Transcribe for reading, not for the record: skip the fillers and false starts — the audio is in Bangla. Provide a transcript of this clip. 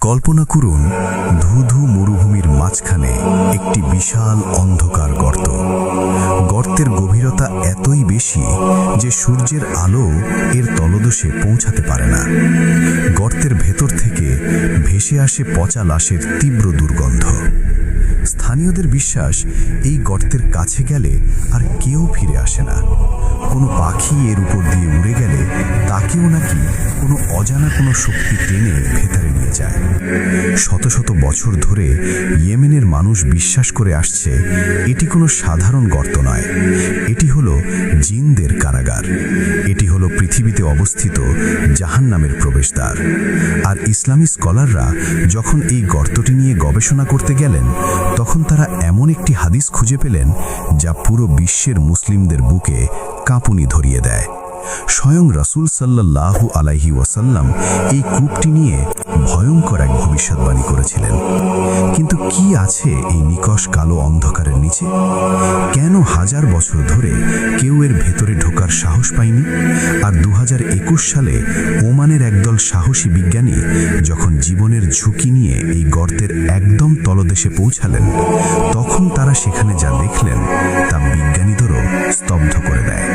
কল্পনা করুন ধুধু মরুভূমির মাঝখানে একটি বিশাল অন্ধকার গর্ত। গর্তের গভীরতা এতই বেশি যে সূর্যের আলো এর তলদেশে পৌঁছাতে পারে না। গর্তের ভেতর থেকে ভেসে আসে পচা লাশের তীব্র দুর্গন্ধ। স্থানীয়দের বিশ্বাস, এই গর্তের কাছে গেলে আর কেউ ফিরে আসে না। কোনো পাখি এর উপর দিয়ে উড়ে গেলে তাকেও নাকি কোনো অজানা কোনো শক্তি টেনে ভেতরে নিয়ে যায়। শত শত বছর ধরে ইয়েমেনের মানুষ বিশ্বাস করে আসছে এটি কোনো সাধারণ গর্ত নয়, এটি হলো জিনদের কারাগার। এটি হলো পৃথিবীতে অবস্থিত জাহান্নামের প্রবেশদ্বার। আর ইসলামী স্কলাররা যখন এই গর্তটি নিয়ে গবেষণা করতে গেলেন, তখন তারা এমন একটি হাদিস খুঁজে পেলেন যা পুরো বিশ্বের মুসলিমদের বুকে কাঁপুনি ধরিয়ে দেয়। স্বয়ং রাসূল সাল্লাল্লাহু আলাইহি ওয়াসাল্লাম এই কূপটি নিয়ে ভয়ঙ্কর এক ভবিষ্যৎবাণী করেছিলেন। কিন্তু কি আছে এই নিকষ কালো অন্ধকারের নিচে? কেন হাজার বছর ধরে কেউ এর ভেতরে ঢোকার সাহস পায়নি? আর 2021 সালে ওমানের একদল সাহসী বিজ্ঞানী যখন জীবনের ঝুঁকি নিয়ে এই গর্তের একদম তলদেশে পৌঁছালেন, তখন তারা সেখানে যা দেখলেন তা বিজ্ঞানীদেরও স্তব্ধ করে দেয়।